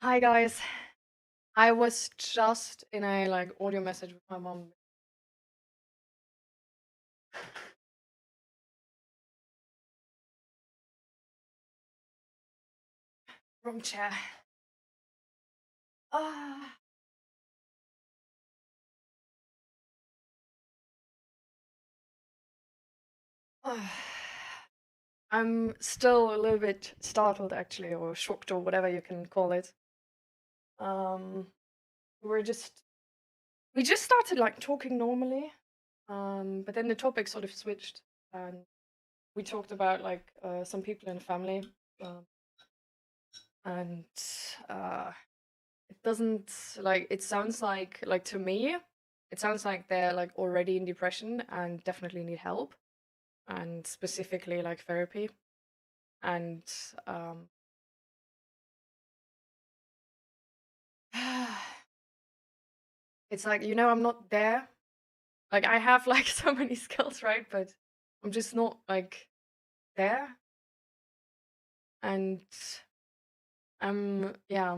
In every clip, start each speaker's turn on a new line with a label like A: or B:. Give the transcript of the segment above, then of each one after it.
A: Hi guys. I was just in a audio message with my mom. Wrong chair. Ah. Ah. I'm still a little bit startled actually, or shocked, or whatever you can call it. Um, we're just we just started talking normally, but then the topic sort of switched, and we talked about some people in the family, um, and uh, it doesn't it sounds like to me, it sounds like they're already in depression and definitely need help, and specifically therapy. And um it's I'm not there. I have so many skills, right? But I'm just not there. And I'm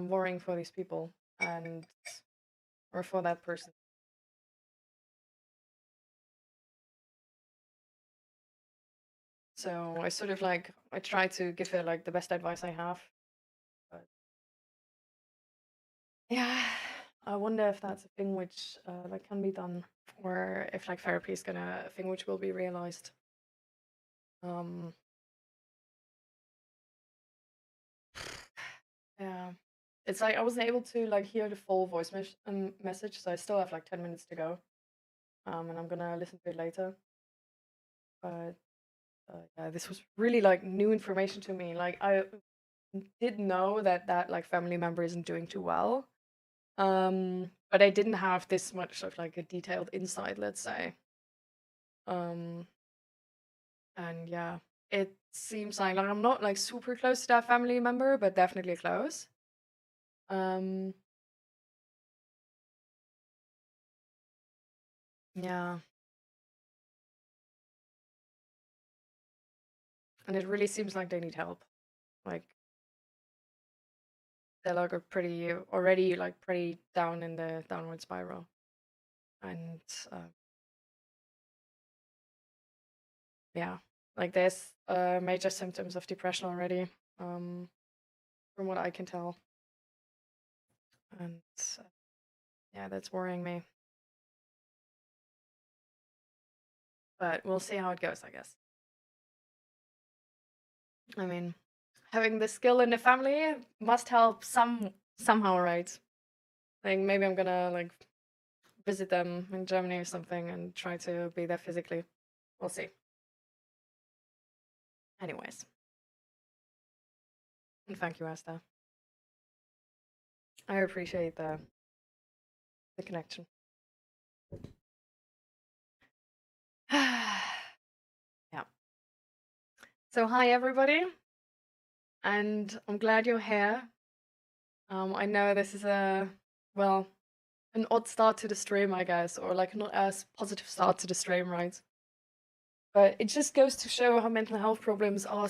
A: worrying for these people, and or for that person. So I sort of I try to give her the best advice I have. But yeah, I wonder if that's a thing which that can be done, or if therapy is gonna a thing which will be realized. Um, yeah, it's I wasn't able to hear the full message, so I still have 10 minutes to go. And I'm gonna listen to it later. But yeah, this was really new information to me. I did know that family member isn't doing too well. But I didn't have this much of a detailed insight, let's say. Um, and yeah, it seems like I'm not super close to that family member, but definitely close. Um, yeah, and it really seems like they need help. Like they're a pretty already pretty down in the downward spiral, and uh, yeah, there's major symptoms of depression already, um, from what I can tell, and uh, yeah, that's worrying me. But we'll see how it goes, I guess. I mean, having the skill in the family must help somehow, right? Maybe I'm gonna visit them in Germany or something and try to be there physically. We'll see. Anyways, and thank you, Asta. I appreciate the connection. Yeah. So hi everybody, and I'm glad you're here. I know this is well, an odd start to the stream, I guess, or not as positive start to the stream, right? But it just goes to show how mental health problems are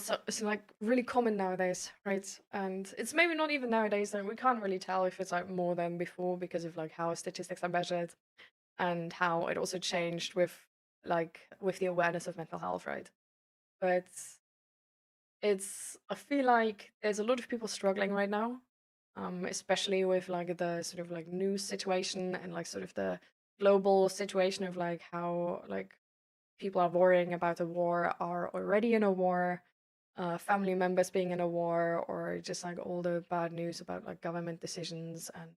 A: really common nowadays, right? And it's maybe not even nowadays, we can't really tell if it's more than before because of how statistics are measured, and how it also changed with the awareness of mental health, right? But I feel like there's a lot of people struggling right now, especially with the sort of news situation, and sort of the global situation of how people are worrying about a war, are already in a war, family members being in a war, or just all the bad news about government decisions and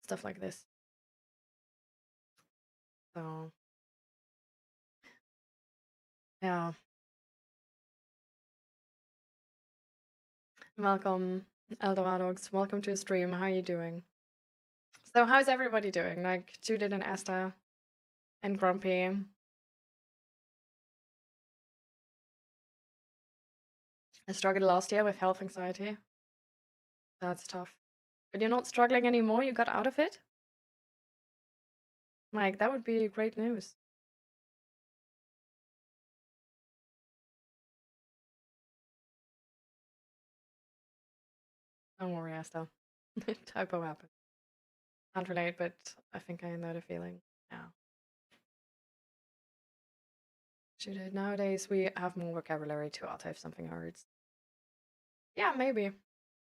A: stuff like this. So yeah, welcome, 𝔹𝕃ℂ𝔻. Welcome to the stream. How are you doing? So how's everybody doing? Judith and Esther and Grumpy. I struggled last year with health anxiety. That's tough. But you're not struggling anymore? You got out of it? That would be great news. Don't worry, Esther. Typo happened. Can't relate, but I think I know the feeling now. Should nowadays we have more vocabulary to type something hard? Yeah, maybe.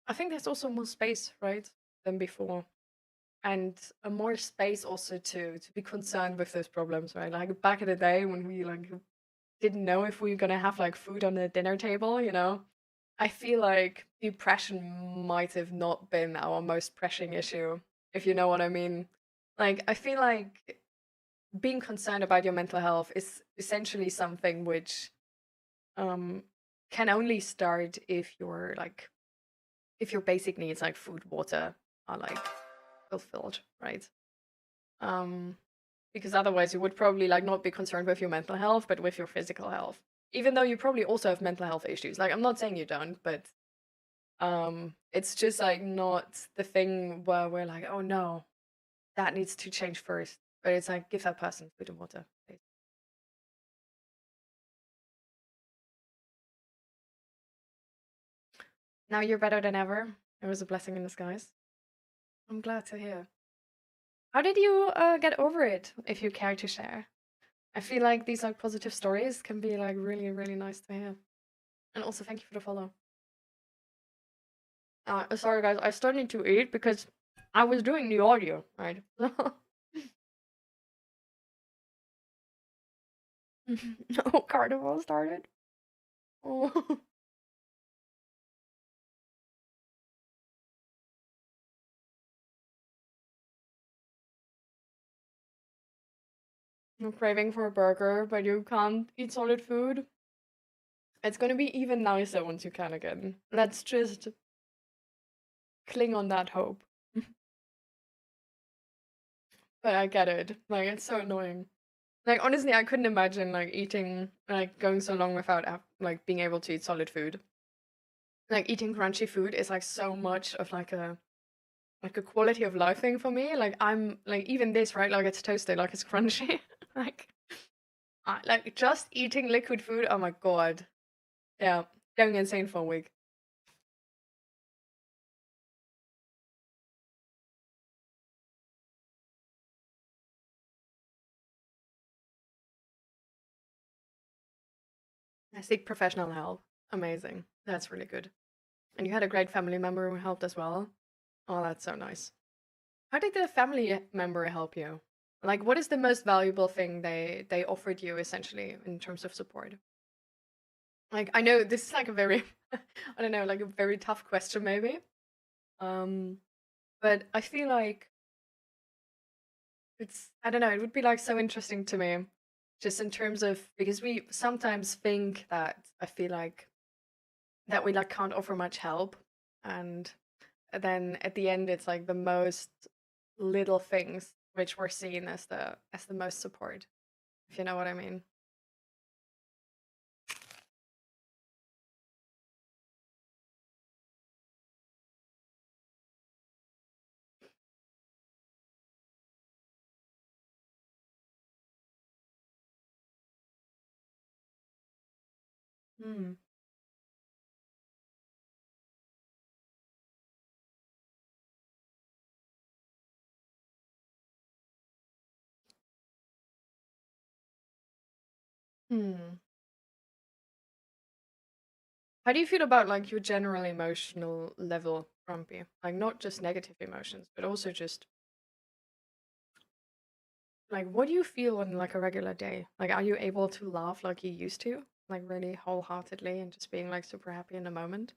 A: I think there's also more space, right, than before, and a more space also to be concerned with those problems, right? Like back in the day when we like didn't know if we were gonna have like food on the dinner table, you know. I feel like depression might have not been our most pressing issue, if you know what I mean. Like, I feel like being concerned about your mental health is essentially something which um can only start if your basic needs like food, water are like fulfilled, right? Um because otherwise you would probably like not be concerned with your mental health, but with your physical health. Even though you probably also have mental health issues. Like I'm not saying you don't, but it's just like not the thing where we're like, oh no, that needs to change first. But it's like give that person food and water, please. Now you're better than ever. It was a blessing in disguise. I'm glad to hear. How did you get over it, if you care to share? I feel like these like positive stories can be like really, really nice to hear. And also thank you for the follow. Sorry guys, I still need to eat because I was doing the audio, right? No carnival started. Oh. You're craving for a burger, but you can't eat solid food. It's gonna be even nicer once you can again. Let's just cling on that hope. But I get it. Like, it's so annoying. Like, honestly, I couldn't imagine, like, eating, like, going so long without, like, being able to eat solid food. Like, eating crunchy food is, like, so much of, like a quality of life thing for me. Like, I'm, like, even this, right? Like, it's toasted, like, it's crunchy. Like, like, just eating liquid food, oh my god. Yeah, going insane for a week. I seek professional help. Amazing. That's really good. And you had a great family member who helped as well. Oh, that's so nice. How did the family member help you? Like, what is the most valuable thing they offered you essentially in terms of support? Like, I know this is like a very, I don't know, like a very tough question maybe. Um, but I feel like I don't know, it would be like so interesting to me, just in terms of because we sometimes think that I feel like that we like can't offer much help, and then at the end it's like the most little things which were seen as the most support, if you know what I mean. Hmm. Hmm. How do you feel about like your general emotional level, Grumpy? Like not just negative emotions, but also just like what do you feel on like a regular day? Like are you able to laugh like you used to? Like really wholeheartedly and just being like super happy in the moment?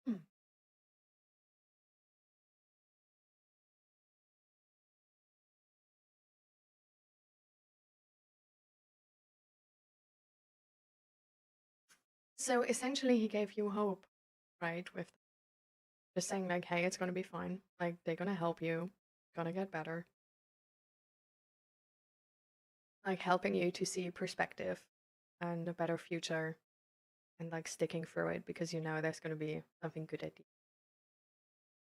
A: Hmm. So essentially he gave you hope, right? With just saying like, hey, it's gonna be fine. Like they're gonna help you, gonna get better. like helping you to see perspective and a better future and like sticking through it because you know there's going to be something good at the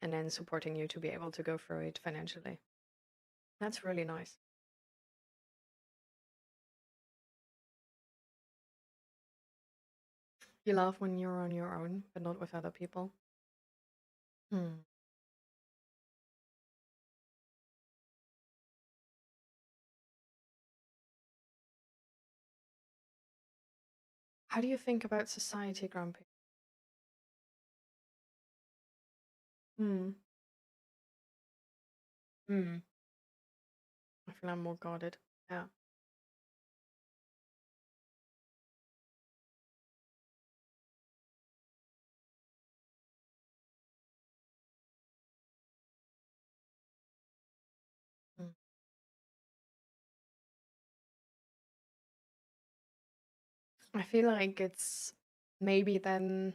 A: and then supporting you to be able to go through it financially. That's really nice. You laugh when you're on your own, but not with other people. Hmm. How do you think about society, Grumpy? Hmm. Hmm. I feel I'm more guarded. Yeah. Mm. I feel like it's maybe then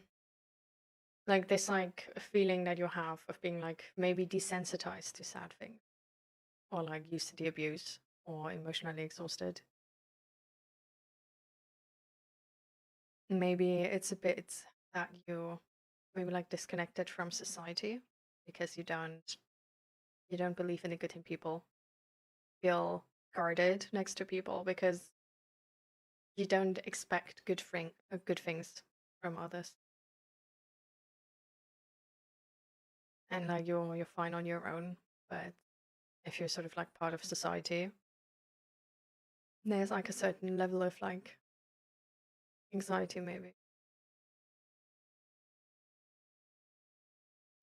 A: like this like feeling that you have of being like maybe desensitized to sad things or like used to the abuse or emotionally exhausted. Maybe it's a bit that you maybe like disconnected from society because you don't believe in the good in people. Feel guarded next to people because you don't expect good things from others. And like you're fine on your own, but if you're sort of like part of society, there's like a certain level of like anxiety maybe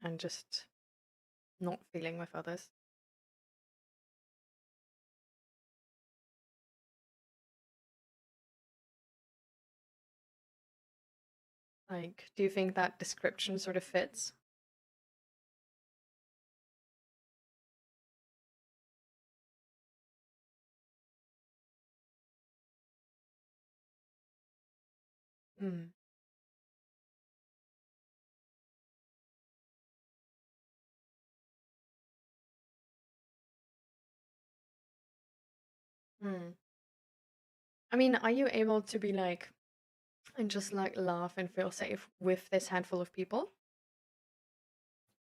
A: and just not feeling with others. Like, do you think that description sort of fits? Hmm. Hmm. I mean, are you able to be like and just like laugh and feel safe with this handful of people?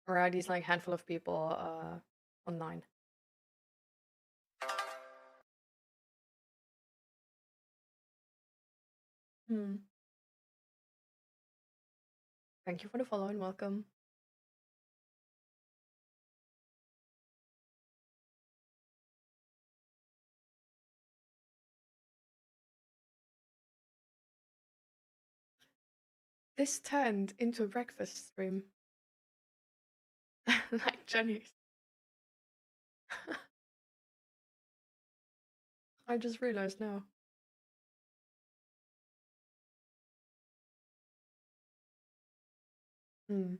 A: Or are these like handful of people online? Hmm. Thank you for the follow and welcome. This turned into a breakfast stream. Like Jenny's. I just realized now. Hmm.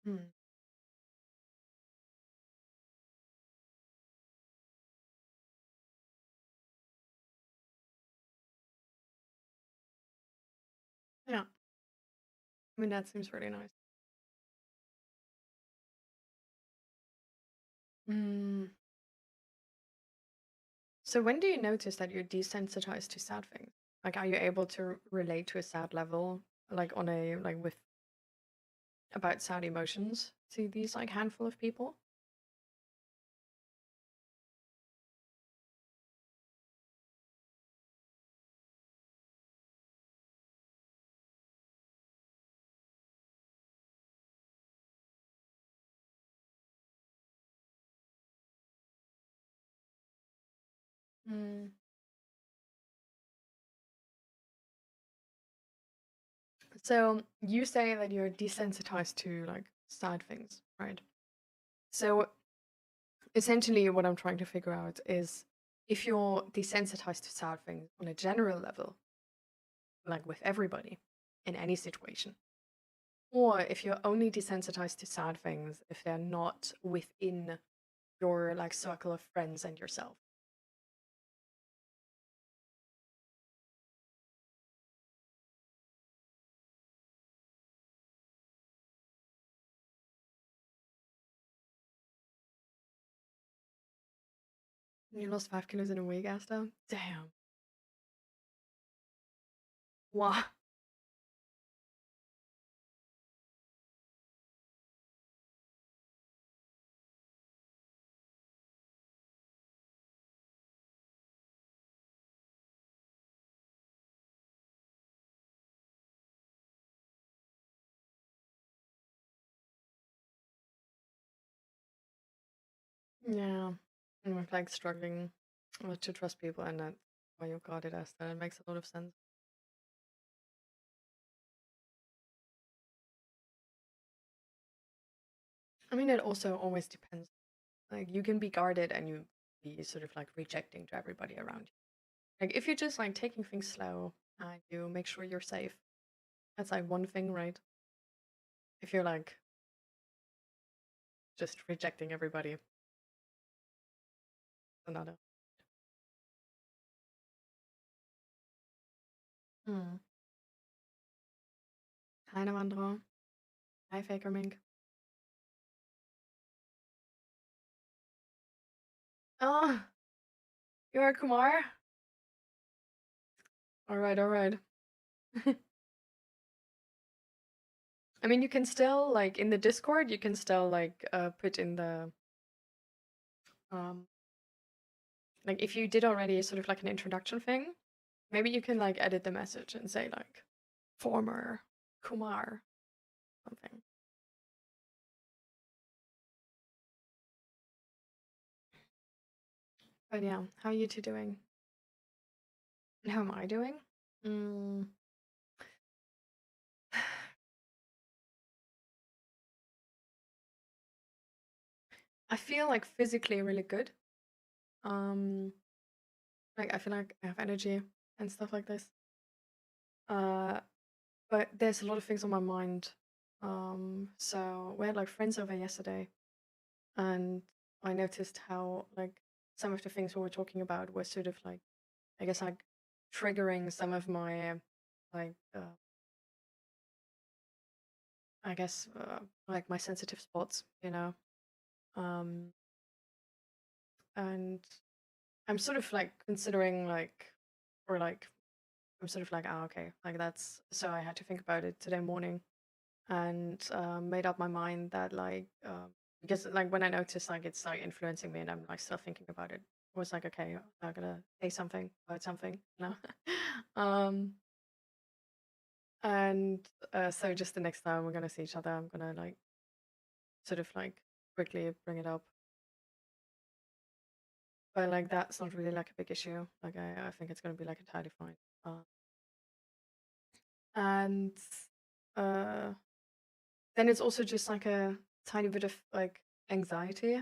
A: Hmm. Yeah. I mean, that seems really nice. Hmm. So when do you notice that you're desensitized to sad things? Like, are you able to relate to a sad level, like on a like with about sad emotions to these like handful of people? Hmm. So you say that you're desensitized to like sad things, right? So essentially, what I'm trying to figure out is if you're desensitized to sad things on a general level, like with everybody in any situation, or if you're only desensitized to sad things if they're not within your like circle of friends and yourself. You lost 5 kilos in a week, Asta? Damn. Wow. Yeah. And with like struggling to trust people and that why you got it, Asta. It makes a lot of sense. I mean, it also always depends. Like you can be guarded and you be sort of like rejecting to everybody around you. Like if you're just like taking things slow and you make sure you're safe, that's like one thing, right? If you're like just rejecting everybody, another. Hmm. Hi, Navandra. Hi, Faker Mink. Oh, you're Kumar? All right. I mean, you can still like in the Discord, you can still like put in the um like if you did already sort of like an introduction thing, maybe you can like edit the message and say like former Kumar something. But yeah, how are you two doing? And how am I doing? Mm. I feel like physically really good. Um, like I feel like I have energy and stuff like this. Uh, but there's a lot of things on my mind. So we had like friends over yesterday, and I noticed how like some of the things we were talking about were sort of like I guess like triggering some of my like I guess like my sensitive spots, you know. Um, and I'm sort of like considering like or like I'm sort of like, oh, okay, like that's so I had to think about it today morning and made up my mind that like because like when I noticed like it's like influencing me and I'm like still thinking about it, I was like, okay, I'm gonna say something about something, you know. um, and so just the next time we're gonna see each other, I'm gonna like sort of like quickly bring it up. But like that's not really like a big issue. Like I think it's gonna be like entirely fine. Uh, and uh then it's also just like a tiny bit of like anxiety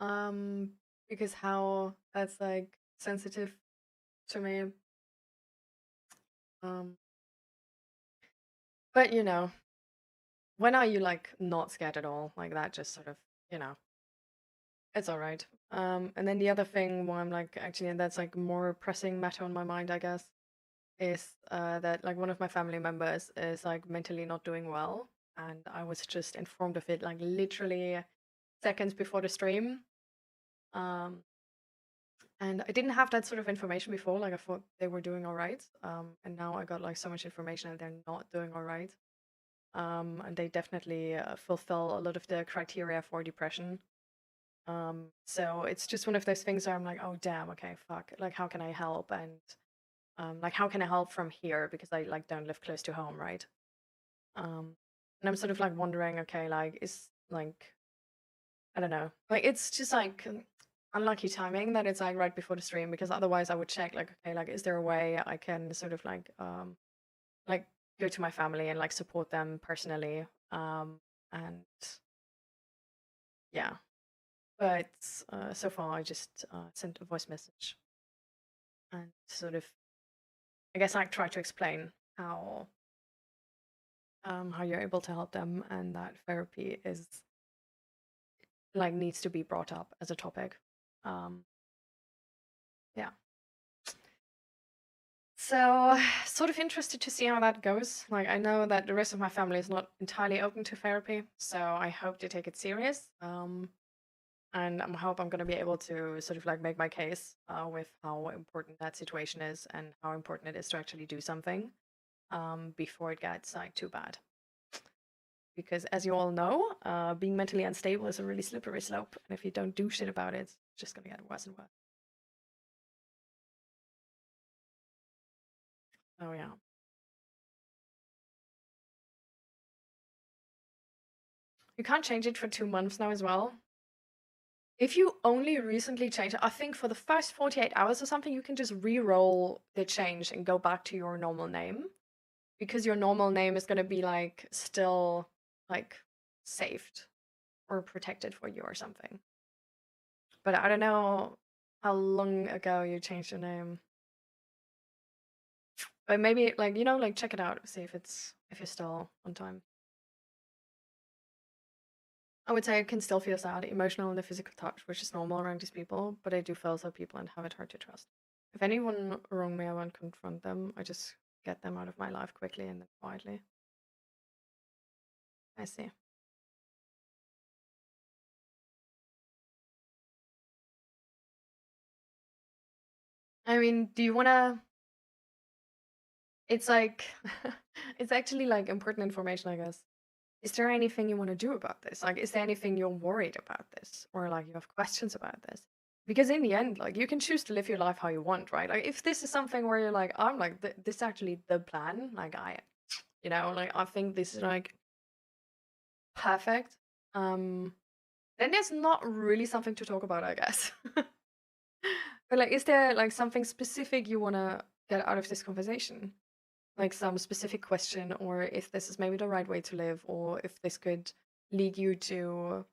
A: um because how that's like sensitive to me um but you know when are you like not scared at all like that just sort of you know it's all right and then the other thing why I'm like actually and that's like more pressing matter on my mind I guess is that like one of my family members is like mentally not doing well and I was just informed of it like literally seconds before the stream um and I didn't have that sort of information before. Like I thought they were doing all right. And now I got like so much information and they're not doing all right. And they definitely fulfill a lot of the criteria for depression. So it's just one of those things where I'm like, oh damn, okay, fuck. Like how can I help? And like how can I help from here? Because I like don't live close to home, right? And I'm sort of like wondering, okay, like is like I don't know. Like it's just like unlucky timing that it's like right before the stream because otherwise I would check like okay like is there a way I can sort of like go to my family and like support them personally and yeah but so far I just sent a voice message and sort of I guess like try to explain how you're able to help them and that therapy is like needs to be brought up as a topic um yeah. So, sort of interested to see how that goes. Like, I know that the rest of my family is not entirely open to therapy, so I hope to take it serious. and I hope I'm gonna be able to sort of like make my case with how important that situation is and how important it is to actually do something before it gets like too bad. Because as you all know, being mentally unstable is a really slippery slope, and if you don't do shit about it, it's just gonna get worse and worse. Oh yeah. You can't change it for 2 months now as well. If you only recently changed it, I think for the first 48 hours or something, you can just re-roll the change and go back to your normal name. Because your normal name is gonna be like still like saved or protected for you or something. But I don't know how long ago you changed your name. But maybe like like check it out, see if you're still on time. I would say I can still feel sad, emotional, and the physical touch, which is normal around these people, but I do feel so people and have it hard to trust. If anyone wrong me, I won't confront them. I just get them out of my life quickly and then quietly. I see. I mean, do you wanna? It's like, it's actually like important information, I guess. Is there anything you want to do about this? Like, is there anything you're worried about this? Or like you have questions about this? Because in the end, like you can choose to live your life how you want, right? Like if this is something where you're like, I'm like, this is actually the plan, like like I think this is like perfect. Then there's not really something to talk about, I guess. But like, is there like something specific you want to get out of this conversation? Like some specific question, or if this is maybe the right way to live, or if this could lead you to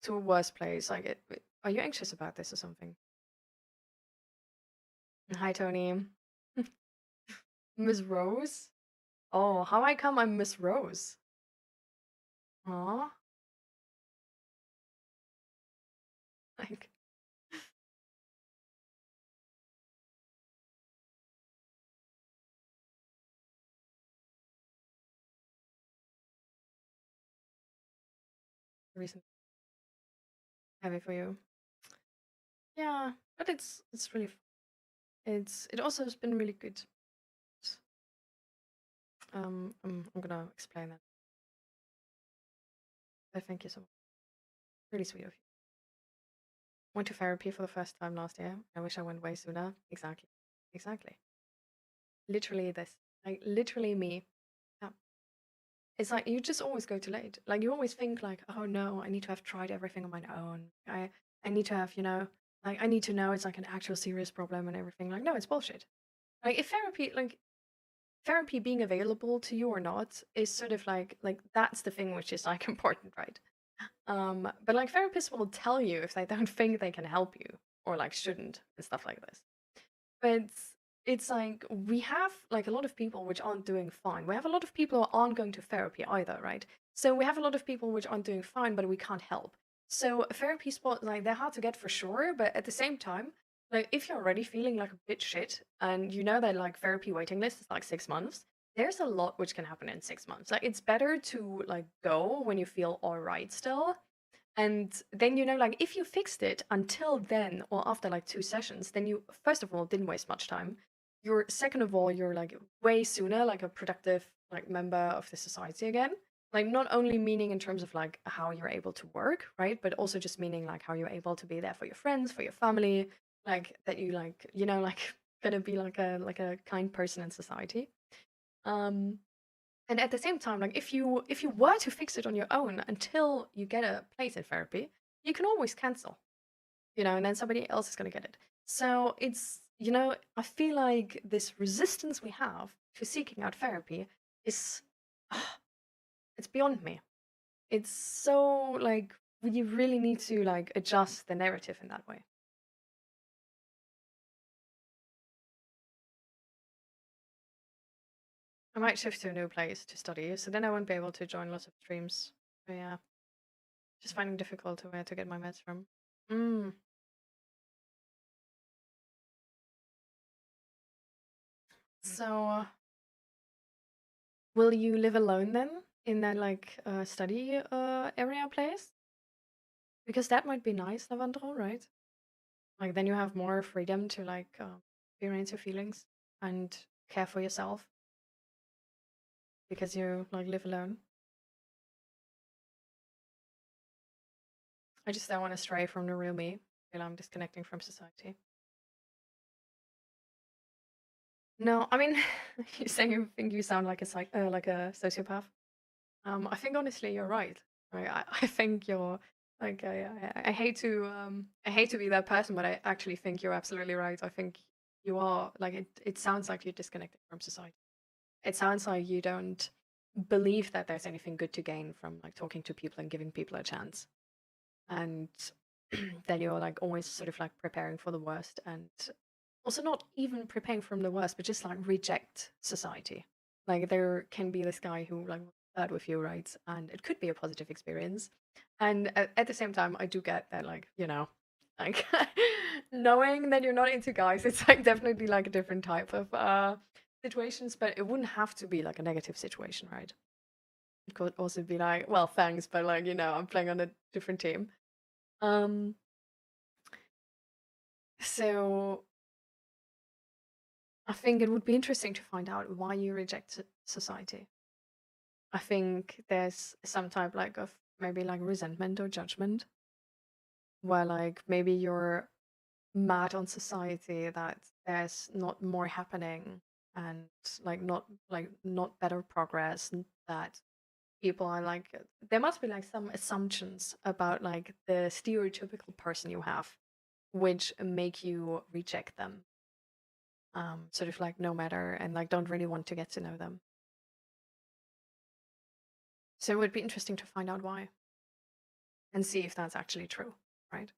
A: a worse place. Like, are you anxious about this or something? Hi, Tony. Miss Rose? Oh, how I come I'm Miss Rose? Aw, like, recent heavy for you. Yeah, but it's really it also has been really good. I'm gonna explain that. But thank you so much. Really sweet of you. Went to therapy for the first time last year. I wish I went way sooner. Exactly. Exactly. Literally this. Like literally me. Yeah. It's like you just always go too late. Like you always think like, oh no, I need to have tried everything on my own. I need to have, like I need to know it's like an actual serious problem and everything. Like, no, it's bullshit. Like if therapy being available to you or not is sort of like that's the thing which is like important, right? But like therapists will tell you if they don't think they can help you or like shouldn't and stuff like this. But it's like we have like a lot of people which aren't doing fine. We have a lot of people who aren't going to therapy either, right? So we have a lot of people which aren't doing fine, but we can't help. So therapy spots like they're hard to get for sure, but at the same time, like if you're already feeling like a bit shit and you know that like therapy waiting list is like 6 months, there's a lot which can happen in 6 months. Like it's better to like go when you feel all right still, and then, like if you fixed it until then or after like 2 sessions, then you, first of all, didn't waste much time. You're, second of all, you're like way sooner like a productive like member of the society again. Like not only meaning in terms of like how you're able to work, right? But also just meaning like how you're able to be there for your friends, for your family, like that you like, like gonna be like a kind person in society. Um and at the same time, like if you were to fix it on your own until you get a place in therapy, you can always cancel, and then somebody else is gonna get it. So it's, I feel like this resistance we have to seeking out therapy is it's beyond me. It's so like we really need to like adjust the narrative in that way. I might shift to a new place to study, so then I won't be able to join lots of streams. But yeah, just finding difficult where to get my meds from. Mm. So will you live alone then in that like study area place? Because that might be nice, Lavandro, right? Like then you have more freedom to like experience your feelings and care for yourself because you like live alone. I just don't want to stray from the real me. Feel I'm disconnecting from society. No, I mean, you saying you think you sound like like a sociopath. I think honestly you're right. I think you're like I hate to be that person, but I actually think you're absolutely right. I think you are like it sounds like you're disconnected from society. It sounds like you don't believe that there's anything good to gain from like talking to people and giving people a chance. And then you're like always sort of like preparing for the worst and also not even preparing from the worst, but just like reject society. Like there can be this guy who like flirt with you, right? And it could be a positive experience. And at the same time, I do get that, like, you know, like knowing that you're not into guys, it's like definitely like a different type of situations, but it wouldn't have to be like a negative situation, right? It could also be like, well, thanks, but like, you know, I'm playing on a different team. Um, so I think it would be interesting to find out why you reject society. I think there's some type like of maybe like resentment or judgment where like maybe you're mad on society that there's not more happening and not better progress and that people are like there must be like some assumptions about like the stereotypical person you have which make you reject them sort of like no matter and like don't really want to get to know them. So it would be interesting to find out why and see if that's actually true, right?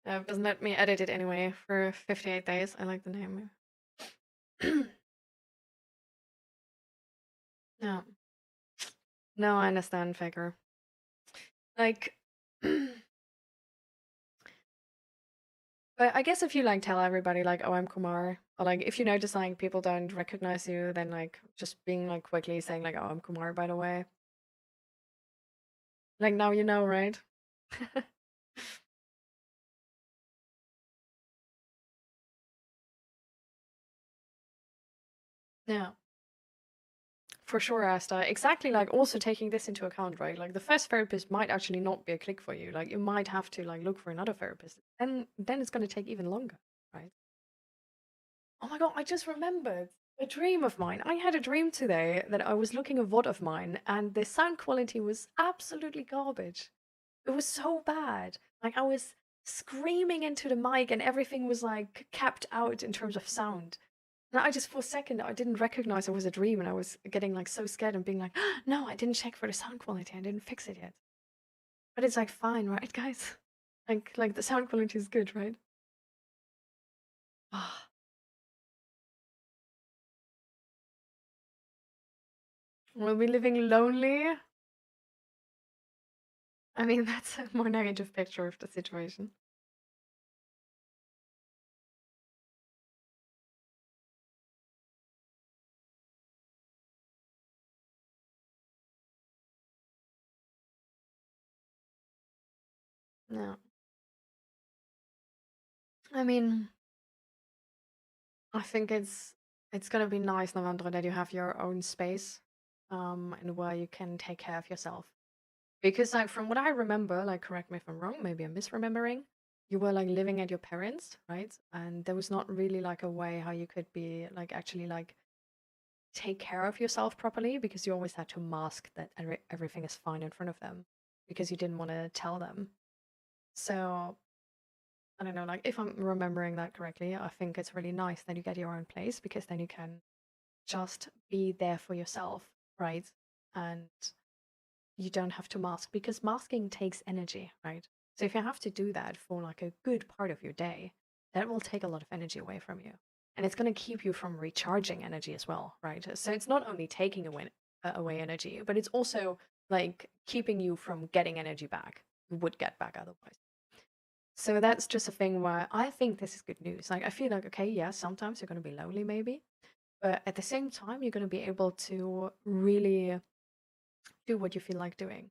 A: Doesn't let me edit it anyway for 58 days. I like the name. No, no, I understand, Faker. Like, but I guess if you like tell everybody like, oh, I'm Kumar, or like if you notice like people don't recognize you, then like just being like quickly saying like, oh, I'm Kumar, by the way. Like now you know, right? Yeah. For sure, Asta. Exactly, like also taking this into account, right? Like the first therapist might actually not be a click for you. Like you might have to like look for another therapist. And then it's gonna take even longer, right? Oh my god, I just remembered a dream of mine. I had a dream today that I was looking a VOD of mine and the sound quality was absolutely garbage. It was so bad. Like I was screaming into the mic and everything was like capped out in terms of sound. And I just for a second I didn't recognize it was a dream and I was getting like so scared and being like, no, I didn't check for the sound quality. I didn't fix it yet. But it's like fine, right, guys? Like the sound quality is good, right? Ah, we'll be living lonely. I mean, that's a more negative picture of the situation. No. I mean, I think it's gonna be nice, Novandra, that you have your own space, and where you can take care of yourself. Because like from what I remember, like correct me if I'm wrong, maybe I'm misremembering, you were like living at your parents, right? And there was not really like a way how you could be like actually like take care of yourself properly because you always had to mask that everything is fine in front of them because you didn't want to tell them. So I don't know, like if I'm remembering that correctly, I think it's really nice that you get your own place because then you can just be there for yourself, right? And you don't have to mask because masking takes energy, right? So if you have to do that for like a good part of your day, that will take a lot of energy away from you. And it's going to keep you from recharging energy as well, right? So it's not only taking away energy, but it's also like keeping you from getting energy back. You would get back otherwise. So that's just a thing where I think this is good news. Like I feel like okay, yeah, sometimes you're going to be lonely maybe, but at the same time you're going to be able to really do what you feel like doing.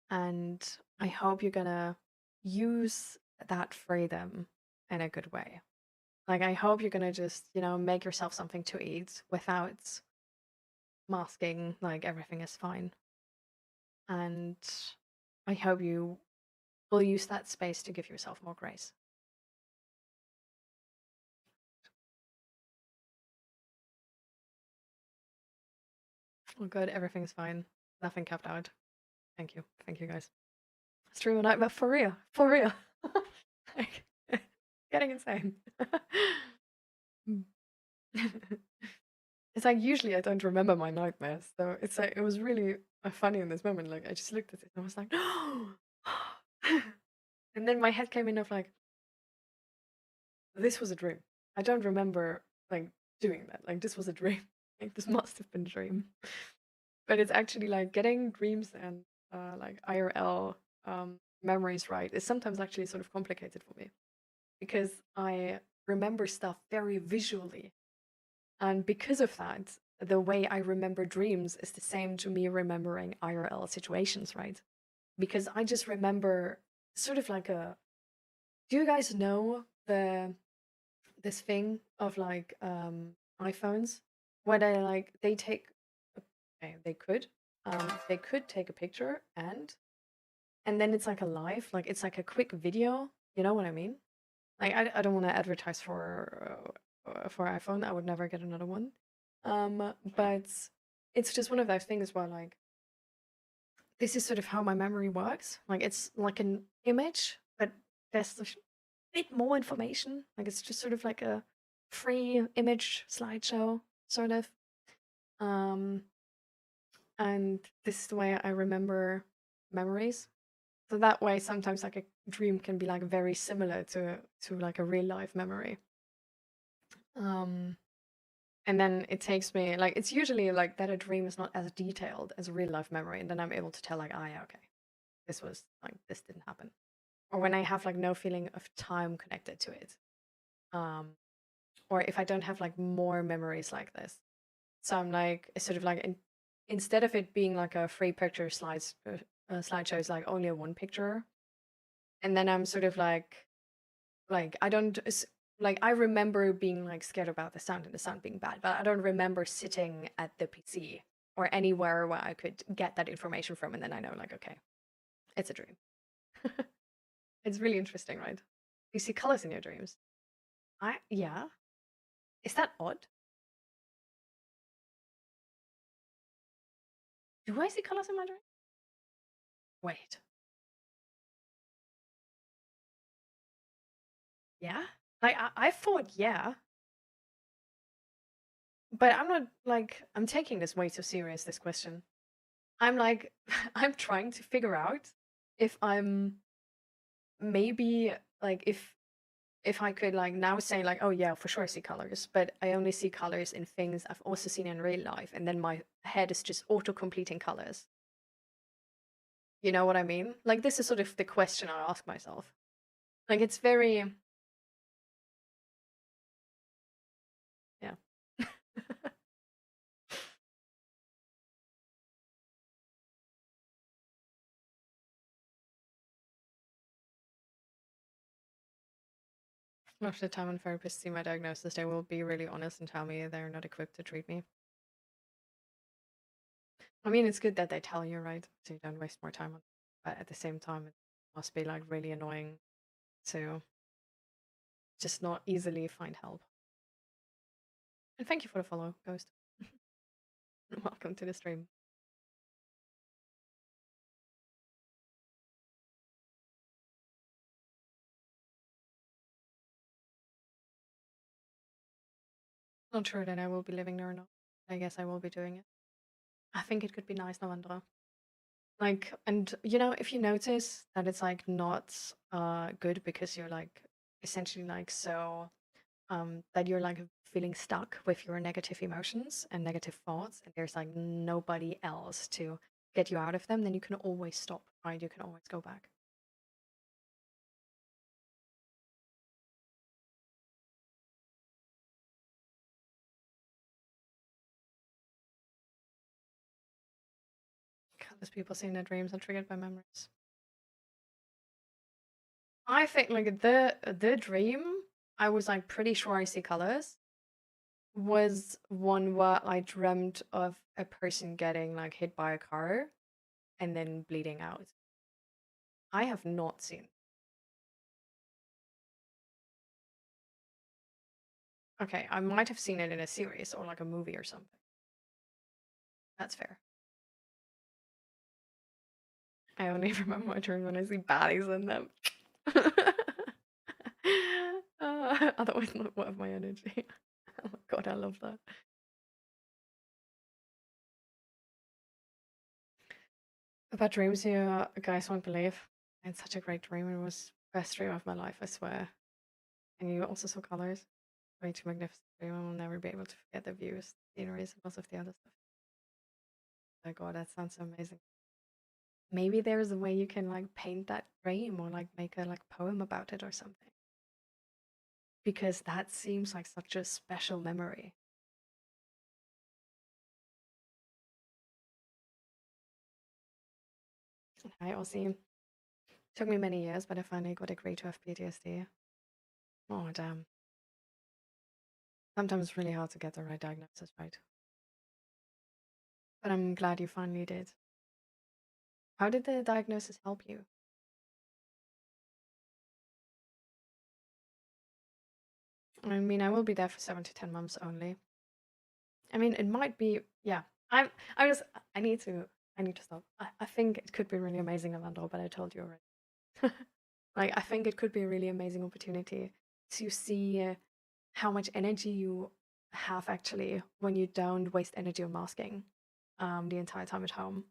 A: And I hope you're gonna use that freedom in a good way. Like, I hope you're gonna just, make yourself something to eat without masking, like, everything is fine. And I hope you will use that space to give yourself more grace. Oh, good, everything's fine. Nothing kept out. Thank you. Thank you, guys. Stream all night, but for real. For real. Like, getting insane. It's like usually I don't remember my nightmares, so it's like it was really funny in this moment. Like I just looked at it and I was like, and then my head came in of like, this was a dream. I don't remember like doing that. Like this was a dream. Like this must have been a dream. But it's actually like getting dreams and like IRL memories right is sometimes actually sort of complicated for me because I remember stuff very visually. And because of that, the way I remember dreams is the same to me remembering IRL situations, right? Because I just remember sort of like a. Do you guys know this thing of like iPhones where they take. Okay, they could take a picture and then it's like a live, like it's like a quick video. You know what I mean? Like I don't want to advertise for iPhone. I would never get another one. But it's just one of those things where like this is sort of how my memory works. Like it's like an image, but there's a bit more information. Like it's just sort of like a free image slideshow, sort of. Um, and this is the way I remember memories. So that way, sometimes like a dream can be like very similar to like a real life memory. Um, and then it takes me like it's usually like that a dream is not as detailed as a real life memory, and then I'm able to tell like, ah, yeah, okay, this was like this didn't happen, or when I have like no feeling of time connected to it, um, or if I don't have like more memories like this. So I'm like it's sort of like instead of it being like a free picture slideshow is like only a one picture, and then I'm sort of like I don't like I remember being like scared about the sound and the sound being bad, but I don't remember sitting at the PC or anywhere where I could get that information from, and then I know like okay, it's a dream. It's really interesting, right? You see colors in your dreams. Yeah. Is that odd? Do I see colors in my dream? Wait. Yeah? Like I thought yeah. But I'm not like I'm taking this way too serious, this question. I'm like I'm trying to figure out if I'm maybe like if I could like now say like, oh yeah, for sure I see colors, but I only see colors in things I've also seen in real life, and then my head is just auto completing colors. You know what I mean? Like this is sort of the question I ask myself. Like it's very yeah. Most of the time when therapists see my diagnosis, they will be really honest and tell me they're not equipped to treat me. I mean, it's good that they tell you, right? So you don't waste more time on it. But at the same time, it must be like really annoying to just not easily find help. And thank you for the follow, Ghost. Welcome to the stream. Not sure that I will be living there or not. I guess I will be doing it. I think it could be nice, Navandra. Like, and if you notice that it's like not good because you're like essentially like so that you're like feeling stuck with your negative emotions and negative thoughts, and there's like nobody else to get you out of them, then you can always stop, right? You can always go back. because people say their dreams are triggered by memories. I think like the dream, I was like pretty sure I see colors, was one where I dreamt of a person getting like hit by a car and then bleeding out. I have not seen. Okay, I might have seen it in a series or like a movie or something. That's fair. I only remember my dreams when I see baddies in them. Otherwise, not worth my energy. Oh my god, I love that. About dreams you guys won't believe. I had such a great dream. It was the best dream of my life, I swear. And you also saw colors. Way too magnificent dream. I will never be able to forget the views, sceneries, and lots of the other stuff. Oh my god, that sounds so amazing. Maybe there's a way you can like paint that dream or like make a like poem about it or something. Because that seems like such a special memory. I also took me many years, but I finally got agreed to have PTSD. Oh damn. Sometimes it's really hard to get the right diagnosis right. But I'm glad you finally did. How did the diagnosis help you? I mean, I will be there for 7 to 10 months only. I mean, it might be, yeah. I was, I need to stop. I think it could be really amazing, Amanda, but I told you already. Like, I think it could be a really amazing opportunity to see how much energy you have actually when you don't waste energy on masking the entire time at home.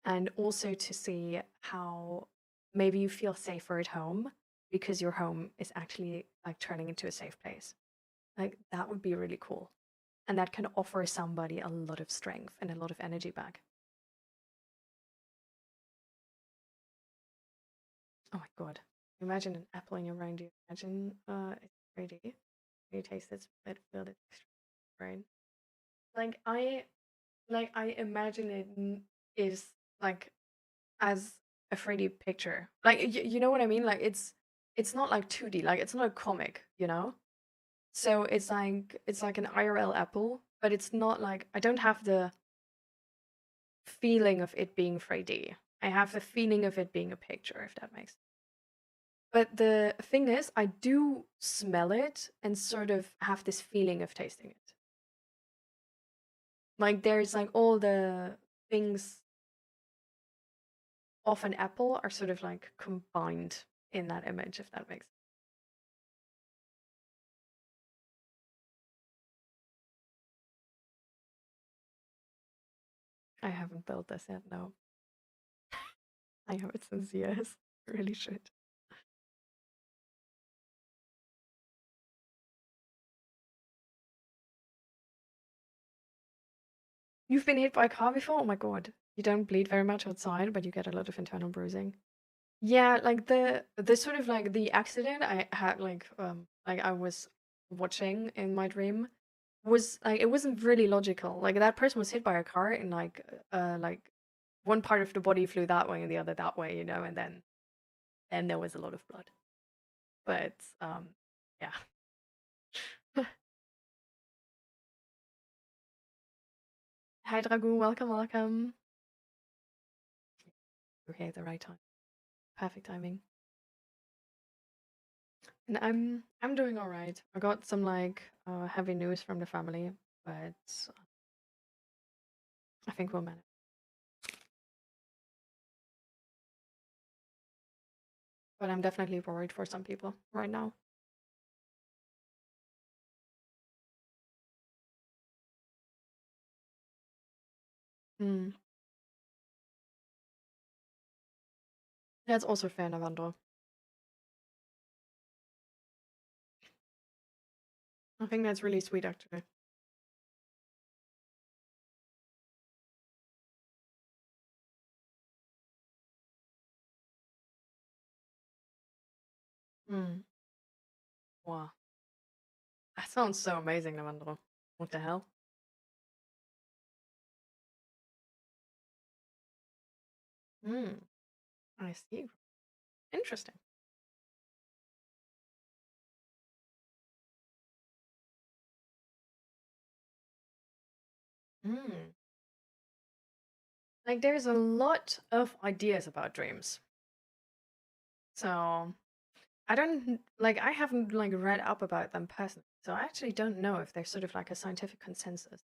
A: And also to see how maybe you feel safer at home because your home is actually like turning into a safe place. Like, that would be really cool. And that can offer somebody a lot of strength and a lot of energy back. Oh my god. Imagine an apple in your brain. Do you imagine it's 3D? You taste it, but feel it brain. Like I imagine it is like as a 3D picture. Like you know what I mean? Like it's not like 2D. Like it's not a comic, you know? So it's like an IRL apple, but it's not like I don't have the feeling of it being 3D. I have the feeling of it being a picture, if that makes sense. But the thing is, I do smell it and sort of have this feeling of tasting it. Like there's like all the things of an apple are sort of like combined in that image, if that makes sense. I haven't built this yet, no. I have it since years. I really should. You've been hit by a car before? Oh my god. You don't bleed very much outside, but you get a lot of internal bruising. Yeah, like the sort of like the accident I had like I was watching in my dream was like it wasn't really logical. Like that person was hit by a car and like one part of the body flew that way and the other that way, you know, and then there was a lot of blood. But yeah. Hi Dragoon, welcome, welcome. Okay, at the right time. Perfect timing. And I'm doing all right. I got some like heavy news from the family, but I think we'll manage. But I'm definitely worried for some people right now. Mm. That's also fair, Navandro. I think that's really sweet, actually. Mm. Wow. That sounds so amazing, Navandro. What the hell? Mm, I see. Interesting. Mm. Like there's a lot of ideas about dreams. So I don't like I haven't like read up about them personally. So I actually don't know if there's sort of like a scientific consensus.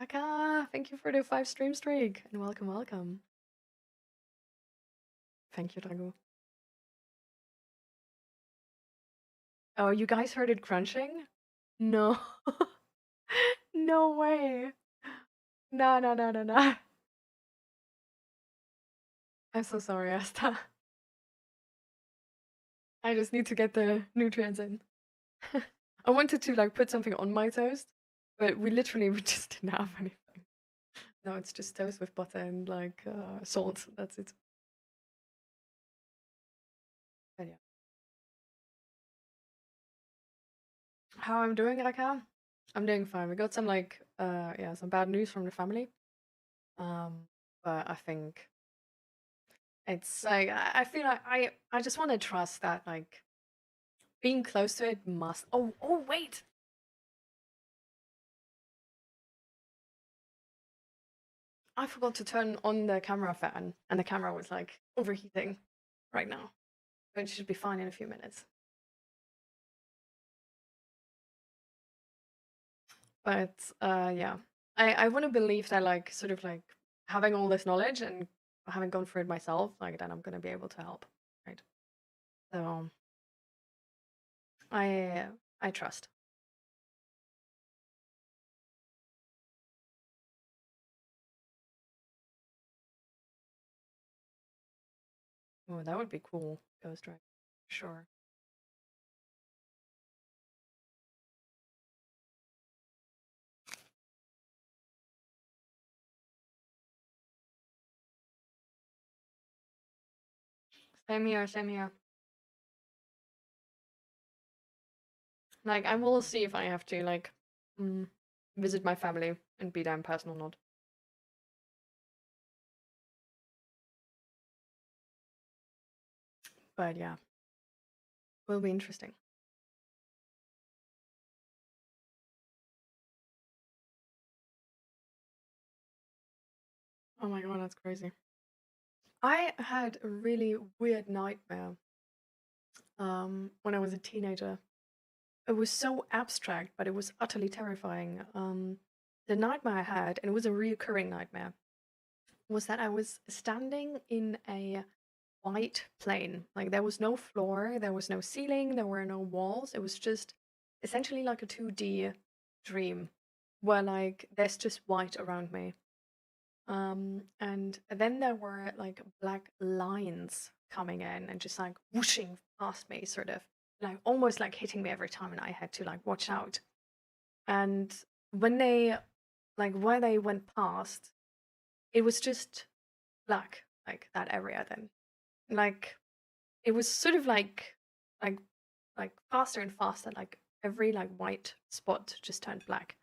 A: Aka, thank you for the 5 stream streak and welcome, welcome. Thank you, Drago. Oh, you guys heard it crunching? No. No way. No, no, no, no, no. I'm so sorry, Asta. I just need to get the nutrients in. I wanted to like put something on my toast, but we just didn't have anything. No, it's just toast with butter and like salt. That's it. But yeah. How I'm doing, Raka? I'm doing fine. We got some like yeah, some bad news from the family. Um, but I think it's like I feel like I just want to trust that like being close to it must. Oh wait. I forgot to turn on the camera fan, and the camera was like overheating right now. But it should be fine in a few minutes. But yeah, I want to believe that like sort of like having all this knowledge and having gone through it myself, like then I'm gonna be able to help, right? So I I trust. Oh, that would be cool, Ghost Rider. Sure. Same here, same here. Like I will see if I have to like mm, visit my family and be there in person or not. But yeah, will be interesting. Oh my god, that's crazy. I had a really weird nightmare when I was a teenager. It was so abstract, but it was utterly terrifying. The nightmare I had, and it was a reoccurring nightmare, was that I was standing in a white plane. Like there was no floor, there was no ceiling, there were no walls. It was just essentially like a 2D dream where like there's just white around me. And then there were like black lines coming in and just like whooshing past me, sort of like almost like hitting me every time, and I had to like watch out. And when they like where they went past, it was just black, like that area then. Like it was sort of like like faster and faster, like every like white spot just turned black.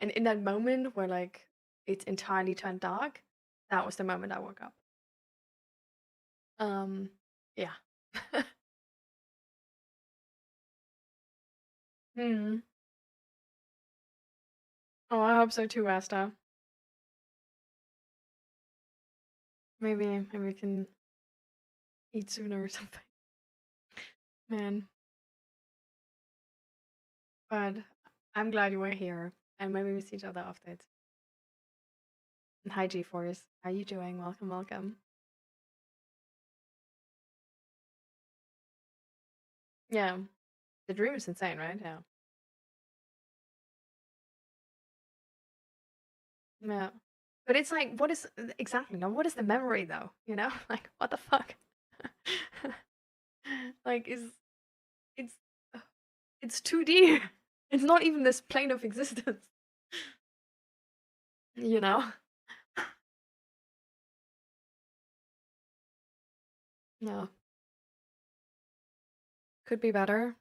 A: And in that moment where like it entirely turned dark, that was the moment I woke up. Um, yeah. Hmm. Oh, I hope so too, Asta. Maybe we can eat sooner or something. Man, but I'm glad you were here, and maybe we see each other after it. And hi, G-Force. How you doing? Welcome, welcome. Yeah, the dream is insane, right? Yeah. Yeah. But it's like, what is exactly now? What is the memory though? You know, like what the fuck? Like, is it's it's 2D. It's not even this plane of existence. You know? No, could be better.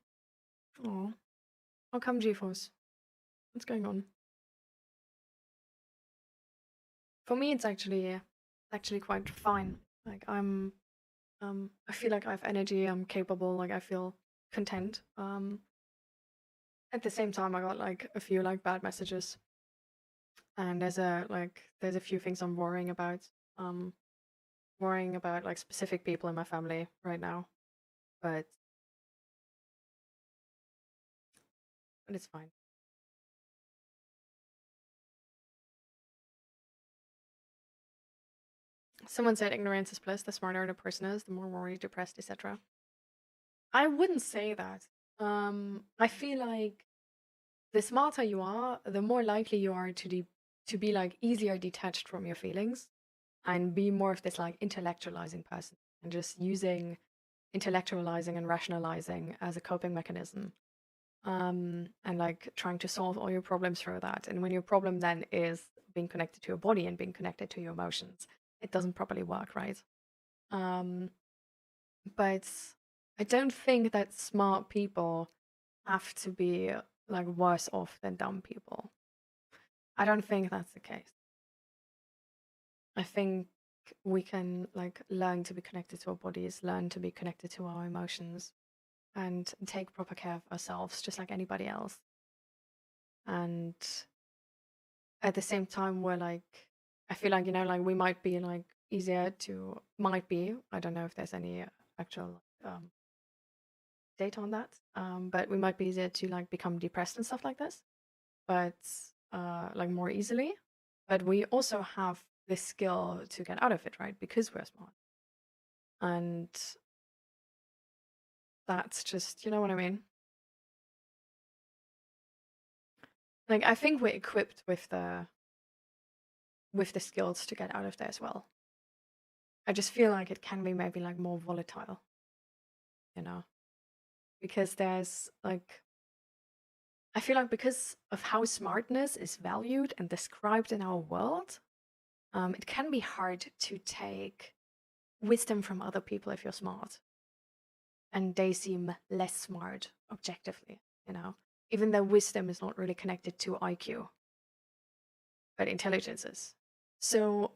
A: Oh, how come GeForce? What's going on? For me, it's actually quite fine. Like I feel like I have energy. I'm capable. Like I feel content. At the same time, I got like a few like bad messages, and there's a few things I'm worrying about. Um, worrying about like specific people in my family right now, but it's fine. Someone said ignorance is bliss. The smarter the person is, the more worried, depressed, etc. I wouldn't say that. I feel like the smarter you are, the more likely you are to be like easier detached from your feelings and be more of this like intellectualizing person and just using intellectualizing and rationalizing as a coping mechanism. And like trying to solve all your problems through that. And when your problem then is being connected to your body and being connected to your emotions, it doesn't properly work, right? Um, but I don't think that smart people have to be like worse off than dumb people. I don't think that's the case. I think we can like learn to be connected to our bodies, learn to be connected to our emotions, and take proper care of ourselves just like anybody else. And at the same time, we're like, I feel like, like we might be like might be, I don't know if there's any actual data on that, but we might be easier to like become depressed and stuff like this, but like more easily. But we also have this skill to get out of it, right? Because we're smart. And that's just, you know what I mean? Like I think we're equipped with the skills to get out of there as well. I just feel like it can be maybe like more volatile, you know? Because there's like I feel like because of how smartness is valued and described in our world, it can be hard to take wisdom from other people if you're smart and they seem less smart objectively, you know, even though wisdom is not really connected to IQ, but intelligence is. So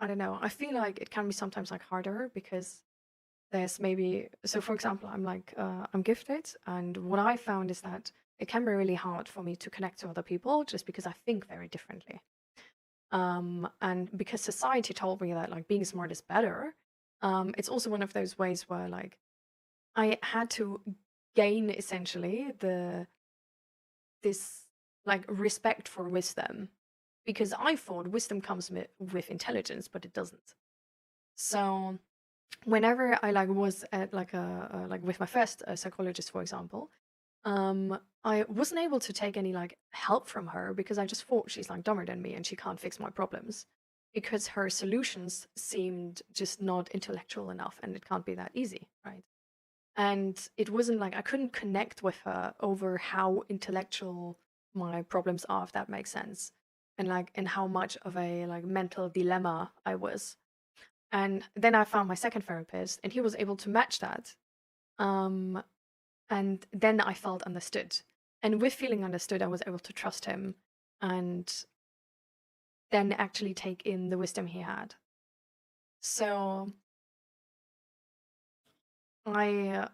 A: I don't know. I feel like it can be sometimes like harder because there's maybe so for example I'm gifted, and what I found is that it can be really hard for me to connect to other people just because I think very differently, and because society told me that like being smart is better. It's also one of those ways where like I had to gain essentially this like respect for wisdom, because I thought wisdom comes with intelligence, but it doesn't. So whenever I like was at like a like with my first psychologist, for example, I wasn't able to take any like help from her because I just thought she's like dumber than me and she can't fix my problems, because her solutions seemed just not intellectual enough and it can't be that easy, right? And it wasn't like I couldn't connect with her over how intellectual my problems are, if that makes sense, and like in how much of a like mental dilemma I was. And then I found my second therapist, and he was able to match that. Um, and then I felt understood. And with feeling understood, I was able to trust him and then actually take in the wisdom he had. So I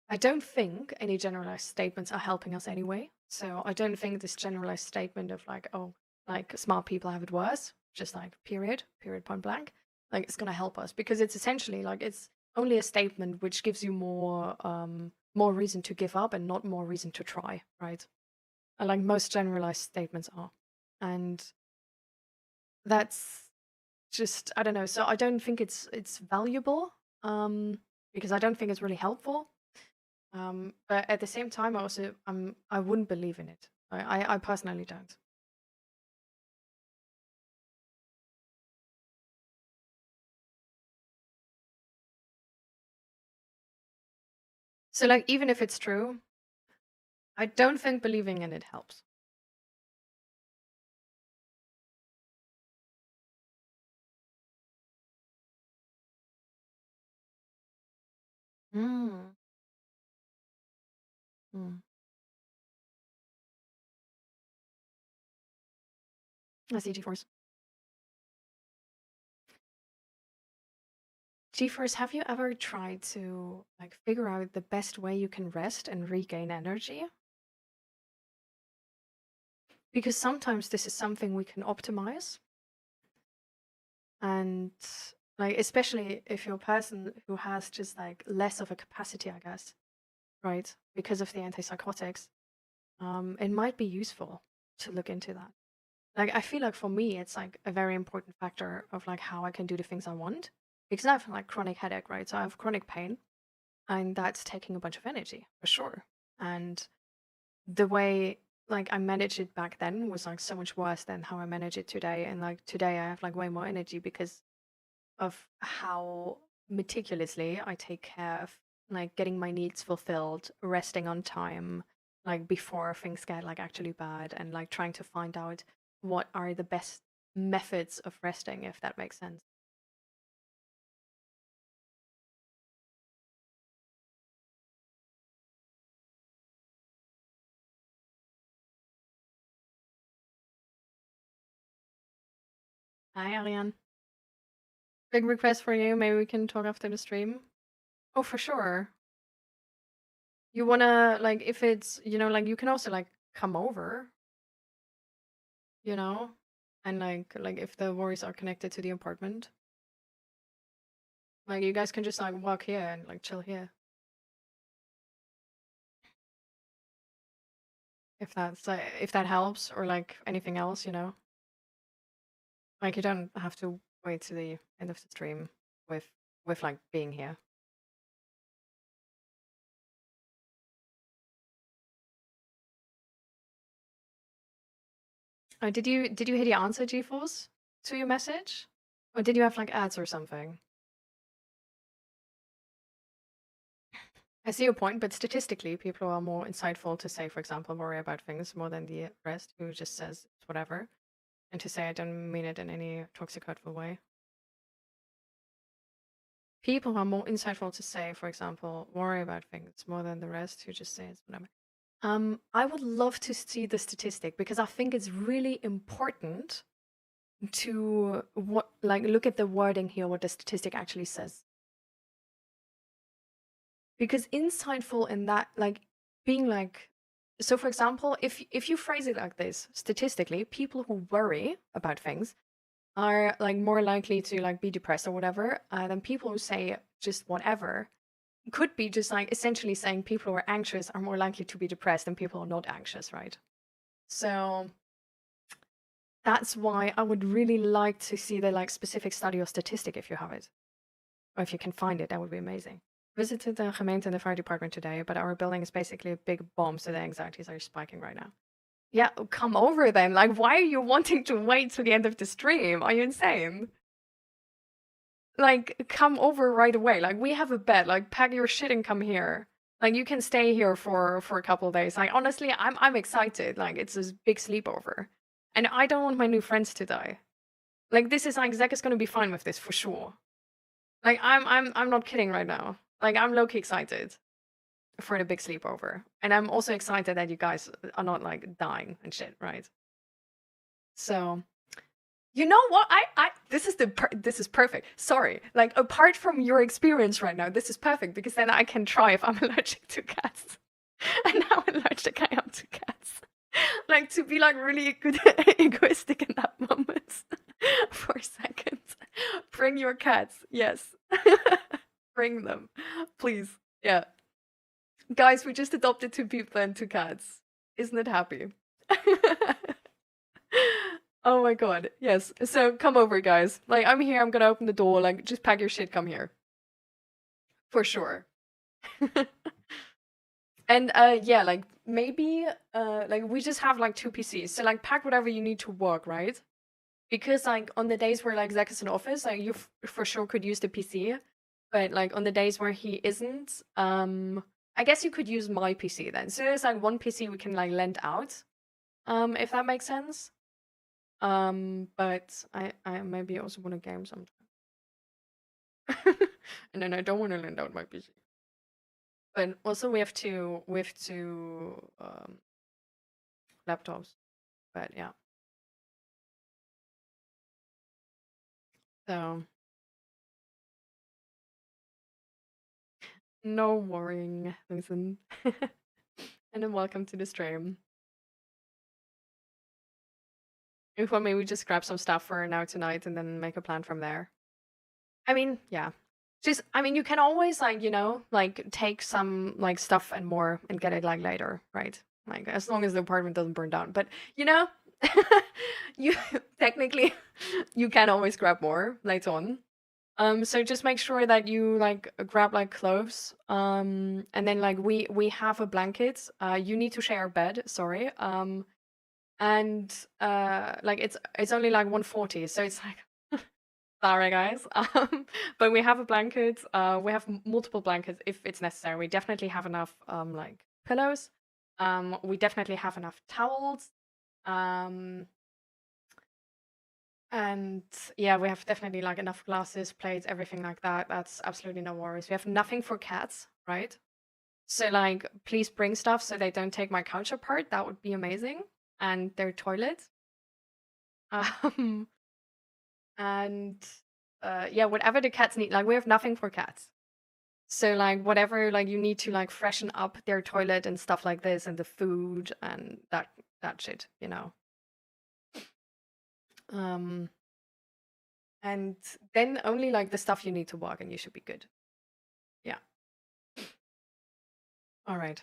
A: I don't think any generalized statements are helping us anyway. So I don't think this generalized statement of like, oh, like smart people have it worse, just like period, point blank, like it's gonna help us, because it's essentially like it's only a statement which gives you more reason to give up and not more reason to try, right? Like most generalized statements are. And that's just I don't know. So I don't think it's valuable, because I don't think it's really helpful. But at the same time, I wouldn't believe in it. I personally don't. So like even if it's true, I don't think believing in it helps. Mm. Mm. I see GeForce. GeForce, have you ever tried to like figure out the best way you can rest and regain energy? Because sometimes this is something we can optimize. And like, especially if you're a person who has just like less of a capacity, I guess, right? Because of the antipsychotics, it might be useful to look into that. Like, I feel like for me, it's like a very important factor of like how I can do the things I want. Because I have like chronic headache, right? So I have chronic pain, and that's taking a bunch of energy for sure. And the way like I managed it back then was like so much worse than how I manage it today. And like today I have like way more energy because of how meticulously I take care of like getting my needs fulfilled, resting on time, like before things get like actually bad, and like trying to find out what are the best methods of resting, if that makes sense. Hi, Ariane. Big request for you. Maybe we can talk after the stream. Oh, for sure. You wanna like if it's like you can also like come over, you know, and like if the worries are connected to the apartment, like you guys can just like walk here and like chill here. If that's if that helps or like anything else, like you don't have to wait to the end of the stream with like being here. Did you hear the answer, GeForce, to your message, or did you have like ads or something? I see your point, but statistically, people are more insightful to say, for example, worry about things more than the rest who just says it's whatever, and to say I don't mean it in any toxic, hurtful way. People are more insightful to say, for example, worry about things more than the rest who just say it's whatever. I would love to see the statistic because I think it's really important to look at the wording here, what the statistic actually says. Because insightful in that, like being like, so for example, if you phrase it like this, statistically, people who worry about things are like more likely to like be depressed or whatever than people who say just whatever. Could be just like essentially saying people who are anxious are more likely to be depressed than people who are not anxious, right? So that's why I would really like to see the like specific study or statistic if you have it, or if you can find it, that would be amazing. Visited the gemeente and the fire department today, but our building is basically a big bomb, so the anxieties are spiking right now. Yeah, come over then. Like, why are you wanting to wait till the end of the stream? Are you insane? Like, come over right away. Like, we have a bed. Like, pack your shit and come here. Like, you can stay here for a couple of days. Like, honestly, I'm excited. Like, it's a big sleepover, and I don't want my new friends to die. Like, this is like Zach is gonna be fine with this for sure. Like, I'm not kidding right now. Like, I'm low-key excited for the big sleepover. And I'm also excited that you guys are not like dying and shit, right? So, you know what? I this is perfect. Sorry. Like apart from your experience right now, this is perfect because then I can try if I'm allergic to cats. And how allergic I am to cats. Like to be like really good egoistic in that moment for a second. Bring your cats. Yes. Bring them. Please. Yeah. Guys, we just adopted 2 people and 2 cats. Isn't it happy? Oh my god. Yes. So come over, guys. Like, I'm here. I'm gonna open the door. Like, just pack your shit. Come here. For sure. And yeah, like maybe like we just have like 2 PCs. So like pack whatever you need to work, right? Because like on the days where like Zach is in office, like you for sure could use the PC. But like on the days where he isn't, I guess you could use my PC then. So there's like 1 PC we can like lend out, if that makes sense. But I maybe also want a game sometime. And then I don't want to lend out my PC. But also we have 2 laptops. But yeah. So No worrying, listen. And then welcome to the stream. If want, maybe just grab some stuff for now tonight and then make a plan from there. I mean, yeah. Just, I mean, you can always like, like take some like stuff and more and get it like later, right? Like as long as the apartment doesn't burn down. But you technically you can always grab more later on. So just make sure that you like grab like clothes. And then like we have a blanket. You need to share a bed, sorry. And like it's only like 140, so it's like sorry guys. But we have a blanket. We have multiple blankets if it's necessary. We definitely have enough like pillows. We definitely have enough towels. And yeah, we have definitely like enough glasses, plates, everything like that. That's absolutely no worries. We have nothing for cats, right? So like, please bring stuff so they don't take my couch apart. That would be amazing. And their toilet. Um, and yeah, whatever the cats need. Like, we have nothing for cats. So like, whatever like you need to like freshen up their toilet and stuff like this, and the food and that shit, And then only like the stuff you need to walk and you should be good. Yeah. All right.